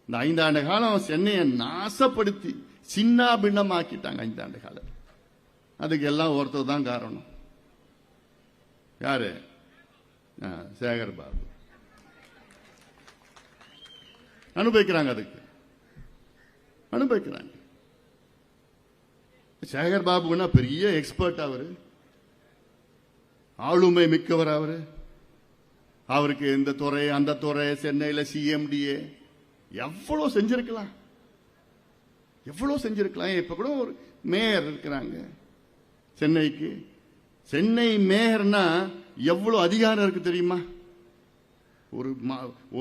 இந்த 5 ஆண்டு காலம் சென்னையை நாசப்படுத்தி சின்ன பின்னமாக்கிட்டாங்க. 5 ஆண்டு காலம். அதுக்கு எல்லாம் ஒருத்தர் தான் காரணம். யாரு? சேகர் பாபு. அனுபவிக்கிறாங்க. அதுக்கு அனுபவிக்கிறாங்க. சேகர் பாபுன்னா பெரிய எக்ஸ்பர்ட். அவரு ஆளுமை மிக்கவர். அவருக்கு இந்த துறை அந்த துறை, சென்னையில் சிஎம்டிஏ எவ்வளவு செஞ்சிருக்கலாம். இப்ப கூட ஒரு மேயர் இருக்கிறாங்க சென்னைக்கு. சென்னை மேயர்னா எவ்வளவு அதிகாரம் இருக்கு தெரியுமா?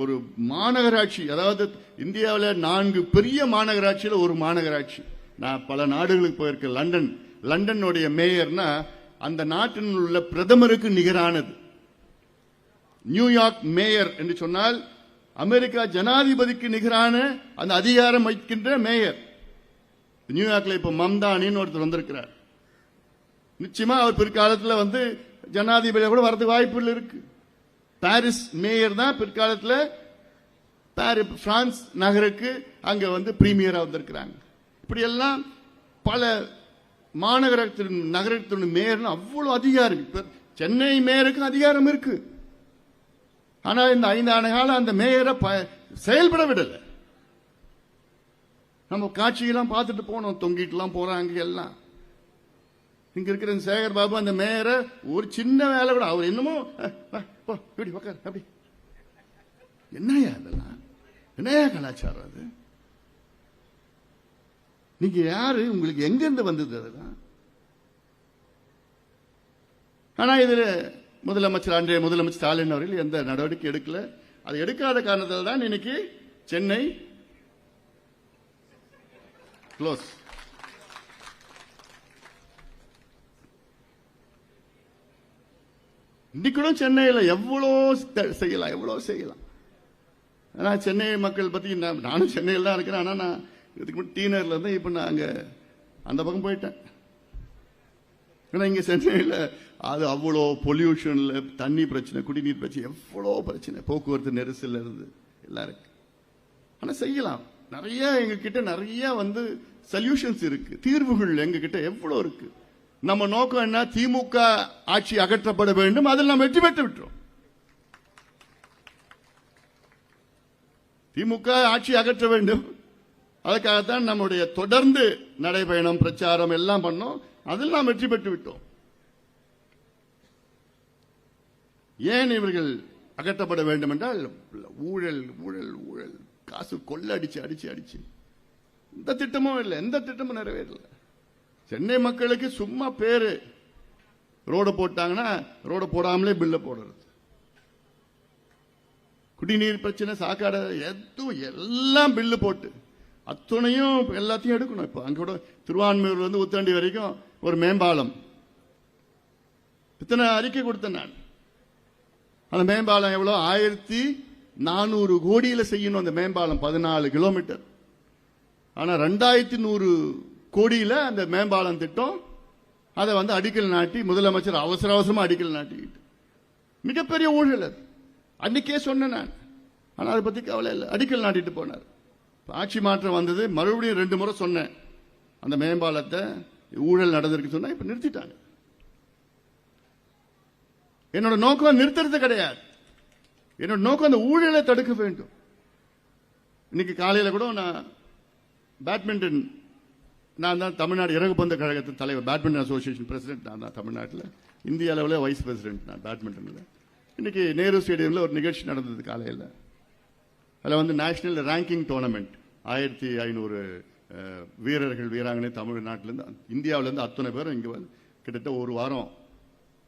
ஒரு மாநகராட்சி, அதாவது இந்தியாவில் 4 பெரிய மாநகராட்சியில் ஒரு மாநகராட்சி. நான் பல நாடுகளுக்கு போயிருக்கேன். லண்டனுடைய மேயர்னா அந்த நாட்டில் உள்ள பிரதமருக்கு நிகரானது. நியூயார்க் மேயர் என்று சொன்னால் அமெரிக்கா ஜனாதிபதிக்கு நிகரான அந்த அதிகாரம் வைக்கின்ற மேயர். நியூயார்க்ல இப்ப மம்தானின்னு ஒருத்தர் வந்திருக்கிறார். நிச்சயமா அவர் பிற்காலத்தில் ஜனாதிபதியா கூட வரதுக்கு வாய்ப்புகள் இருக்கு. பாரிஸ் மேயர் தான் பிற்காலத்தில் பிரான்ஸ் நகருக்கு அங்க பிரீமியரா வந்திருக்கிறாங்க. இப்படி எல்லாம் பல நகரத்தின் மேயர் அவ்வளவு அதிகாரம். சென்னை மேயருக்கு அதிகாரம் இருக்கு. ஆனா இந்த 5 ஆண்டு காலம் அந்த மேயரை செயல்பட விடல. நம்ம காட்சியெல்லாம் பார்த்துட்டு போனோம். தொங்கிட்டுலாம் போறாங்க எல்லாம். இங்க இருக்கிற சேகர் பாபு அந்த மேயரை ஒரு சின்ன வேலை கூட அவர் என்னமோ அப்படி என்னையா அதெல்லாம்? என்னையா கலாச்சாரம் அது? நீங்க யாரு? உங்களுக்கு எங்க இருந்து வந்தது அதெல்லாம்? ஆனா இதுல அன்றைய முதலமைச்சர் ஸ்டாலின் அவர்கள் எந்த நடவடிக்கை எடுக்கல. அது எடுக்காத காரணத்தால் தான் இன்னைக்கு சென்னை க்ளோஸ். இன்னைக்கு சென்னையில் எவ்வளவு செய்யலாம். ஆனா சென்னை மக்கள் பத்தி நானும் சென்னையில் தான் இருக்கிறேன். ஆனா நான் இதுக்கு முன்னாடி டீனர்ல இருந்து இப்ப நான் அங்க அந்த பக்கம் போயிட்டேன். ஏன்னா இங்க சென்னையில் அது அவ்வளோ பொல்யூஷன்ல, தண்ணி பிரச்சனை, குடிநீர் பிரச்சனை, எவ்வளோ பிரச்சனை, போக்குவரத்து நெரிசல் இருந்து எல்லாம் இருக்கு. ஆனா செய்யலாம். நிறைய எங்க கிட்ட நிறைய சொல்யூஷன்ஸ் இருக்கு. தீர்வுகள் எங்க கிட்ட எவ்வளவு இருக்கு. நம்ம நோக்கம் என்ன? திமுக ஆட்சி அகற்றப்பட வேண்டும். அதில் நாம் வெற்றி பெற்று விட்டோம். திமுக ஆட்சி அகற்ற வேண்டும். அதுக்காகத்தான் நம்முடைய தொடர்ந்து நடைபயணம், பிரச்சாரம் எல்லாம் பண்ணோம். அதில் நாம் வெற்றி பெற்று விட்டோம். ஏன் இவர்கள் அகற்றப்பட வேண்டும் என்றால் ஊழல், காசு அடிச்சு இந்த திட்டமும் இல்லை, எந்த திட்டமும் நிறைவேறல. சென்னை மக்களுக்கு சும்மா பேரு. ரோடு போட்டாங்கன்னா ரோடு போடாமலே பில்ல போடுறது. குடிநீர் பிரச்சனை, சாக்காடு, எல்லாம் பில்லு போட்டு அத்துணையும் எல்லாத்தையும் எடுக்கணும். இப்ப அங்க கூட திருவான்மையூர் உத்தண்டி வரைக்கும் ஒரு மேம்பாலம். இத்தனை அறிக்கை கொடுத்தேன் நான். அந்த மேம்பாலம் எவ்வளவு? 1400 கோடியில செய்யணும். அந்த மேம்பாலம் 14 கிலோமீட்டர். ஆனா 2100 கோடியில அந்த மேம்பாலம் திட்டம். அதை அடிக்கல் நாட்டி முதலமைச்சர் அவசரமா அடிக்கல் நாட்டிக்கிட்டு மிகப்பெரிய ஊழல் அது. அன்னைக்கே சொன்னேன் நான். ஆனா அதை பத்தி கவலை இல்லை. அடிக்கல் நாட்டிட்டு போனார். ஆட்சி மாற்றம் வந்தது. மறுபடியும் 2 முறை சொன்னேன் அந்த மேம்பாலத்தை ஊழல் நடந்திருக்கு சொன்னா. இப்ப நிறுத்திட்டாங்க. என்னோட நோக்கம் நிறுத்துறது கிடையாது. என்னோட நோக்கம் அந்த ஊழலை தடுக்க வேண்டும். இன்னைக்கு காலையில கூட நான் பேட்மிண்டன், நான் தான் தமிழ்நாடு இறகுப்பந்து கழகத்தின் தலைவர், பேட்மிண்டன் அசோசியேஷன் பிரசிடென்ட் நான் தான் தமிழ்நாட்டில். இந்திய அளவில் வைஸ் பிரசிடென்ட் நான் பேட்மிண்டனில். இன்னைக்கு நேரு ஸ்டேடியமில் ஒரு நிகழ்ச்சி நடந்தது காலையில். அதில் நேஷனல் ரேங்கிங் டோர்னமெண்ட் 1500 வீரர்கள், வீராங்கனை தமிழ்நாட்டிலேருந்து, இந்தியாவிலேருந்து அத்தனை பேரும் இங்கே கிட்டத்தட்ட ஒரு வாரம்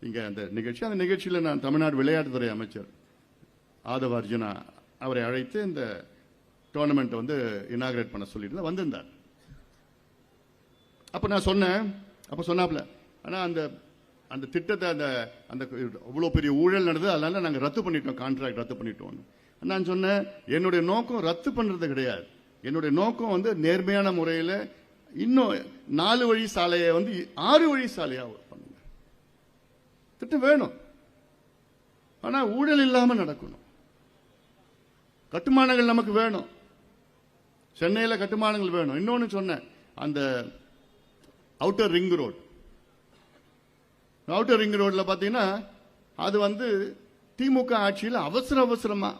இங்கே அந்த நிகழ்ச்சி. அந்த நிகழ்ச்சியில் நான் தமிழ்நாடு விளையாட்டுத்துறை அமைச்சர் ஆதவ அர்ஜுனா அவரை அழைத்து இந்த டோர்னமெண்ட்டை இனாகிரேட் பண்ண சொல்லிட்டு வந்திருந்தார். அப்ப நான் சொன்னேன். அப்ப சொன்னாப்ல, ஆனா அந்த திட்டத்தை அந்த அவ்வளவு பெரிய ஊழல் நடந்தது, அதனால நாங்க ரத்து பண்ணிட்டோம், கான்ட்ராக்ட் ரத்து பண்ணிட்டோம். நான் சொன்னேன், என்னுடைய நோக்கம் ரத்து பண்றது கிடையாது. என்னுடைய நோக்கம் நேர்மையான முறையில் இன்னும் 4 வழி சாலையை 6 வழி சாலையா பண்ணுங்க. திட்டம் வேணும். ஆனா ஊழல் இல்லாம நடக்கணும். கட்டுமானங்கள் நமக்கு வேணும். சென்னையில் கட்டுமானங்கள் வேணும். இன்னொன்னு சொன்னேன், அந்த அவுட்டர் ரிங் ரோட்ல பாத்தீங்கன்னா அது திமுக ஆட்சியில் அவசரமா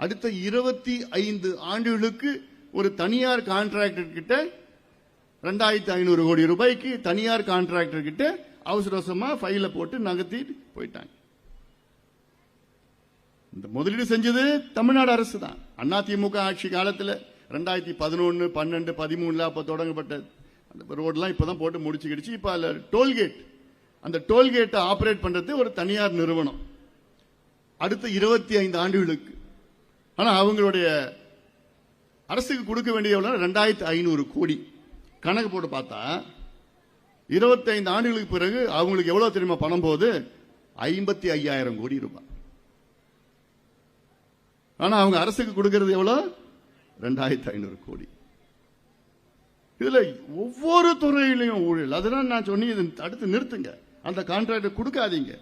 அடுத்த 25 ஆண்டுகளுக்கு ஒரு தனியார் கான்ட்ராக்டர் கிட்ட 2500 கோடி ரூபாய்க்கு தனியார் கான்ட்ராக்டர் கிட்ட அவசரமா ஃபைல போட்டு நகர்த்தி போயிட்டாங்க. இந்த முதலீடு செஞ்சது தமிழ்நாடு அரசு தான். அதிமுக ஆட்சி காலத்தில் 2011, 12, 13 அப்ப தொடங்கப்பட்ட அந்த ரோட்லாம் இப்பதான் போட்டு முடிச்சுக்கிடுச்சு. இப்ப அதுல டோல்கேட், அந்த டோல்கேட்டை ஆபரேட் பண்றது ஒரு தனியார் நிறுவனம் அடுத்த 25 ஆண்டுகளுக்கு. ஆனா அவங்களுடைய அரசுக்கு கொடுக்க வேண்டிய 2500 கோடி. கணக்கு போட்டு பார்த்தா 25 ஆண்டுகளுக்கு பிறகு அவங்களுக்கு எவ்வளவு தெரியுமா பணம் போகுது? 55,000 கோடி ரூபாய். ஆனா அவங்க அரசுக்கு கொடுக்கிறது எவ்வளவு? 2500 கோடி. இதுல ஒவ்வொரு துறையிலையும் ஊழல். அதனால நான் சொன்னேன், அடுத்து நிறுத்துங்க, அந்த கான்ட்ராக்ட் கொடுக்காதீங்க.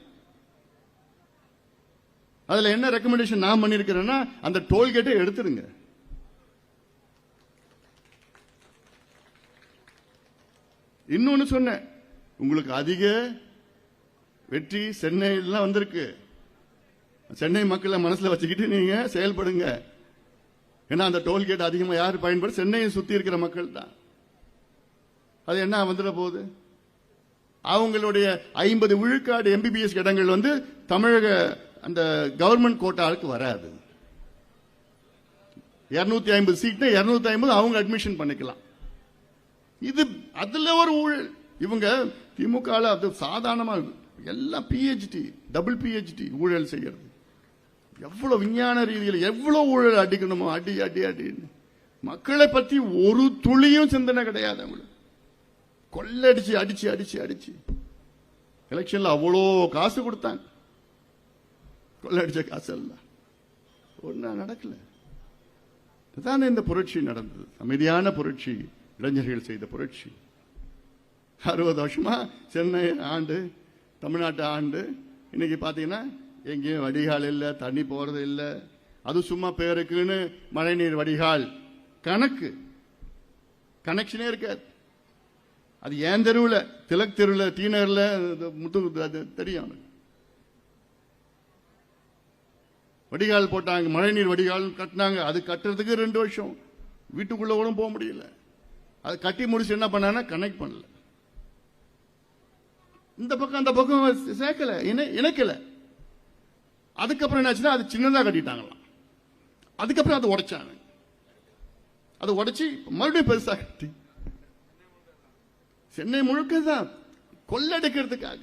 அதுல என்ன ரெக்கமெண்டேஷன் நான் பண்ணிருக்கிறேன்னா, அந்த டோல்கேட்டை எடுத்துருங்க. இன்னொன்னு சொன்னேன், உங்களுக்கு அதிக வெற்றி சென்னையில வந்திருக்கு. சென்னை மக்களை மனசுல வச்சுக்கிட்டு நீங்க செயல்படுங்க. ஏன்னா அந்த டோல்கேட் அதிகமா யார் பயன்படுத்த? சென்னையை சுத்தி இருக்கிற மக்கள் தான். அது என்ன வந்துட போகுது? அவங்களுடைய 50 விழுக்காடு MBBS இடங்கள் தமிழக அந்த கவர்மெண்ட் கோட்டாவுக்கு வராது. 250 சீட் 250 அவங்க அட்மிஷன் பண்ணிக்கலாம். இது அதுல ஒரு ஊழல். இவங்க திமுக அது சாதாரணமா எல்லாம் PhD, டபுள் PhD ஊழல் செய்யறது. எவ்வளவு விஞ்ஞான ரீதியில் எவ்வளவு ஊழல் அடிக்கணுமோ அடி அடி அடி. மக்களை பத்தி ஒரு துளியும் சிந்தனை கிடையாது. அவங்களுக்கு கொள்ளடிச்சு அடிச்சு அடிச்சு அடிச்சு எலெக்ஷன்ல அவ்வளோ காசு கொடுத்தாங்க. கொள்ளடிச்ச காசு எல்லாம் ஒன்னா நடக்கல. இதுதான் இந்த புரட்சி நடந்தது. அமைதியான புரட்சி, இளைஞர்கள் செய்த புரட்சி. 60 வருஷமா சென்னை ஆண்டு, தமிழ்நாட்டு ஆண்டு. இன்னைக்கு பாத்தீங்கன்னா எங்கேயும் வடிகால் இல்ல, தண்ணி போறது இல்ல. அது சும்மா பேருக்குன்னு மழைநீர் வடிகால் கனெக்ஷனே இருக்காது. அது ஏன் தெருவில், திலக் தெருவில், டி நகர்ல முத்து தெரியும். வடிகால் போட்டாங்க, மழைநீர் வடிகால் கட்டினாங்க. அது கட்டுறதுக்கு 2 வருஷம், வீட்டுக்குள்ள கூட போக முடியல. அது கட்டி முடிச்சு என்ன பண்ணாங்கன்னா கனெக்ட் பண்ணல. இந்த பக்கம் அந்த பக்கம் சேர்க்கல, இணைக்கல. அதுக்கப்புறம் என்னாச்சுன்னா அது சின்னதா கட்டிட்டாங்களாம். அதுக்கப்புறம் அதை உடைச்சாங்க. அதை உடைச்சி மறுபடியும் பெருசா கட்டி சென்னை முழுக்க தான் கொள்ளடிக்கிறதுக்காக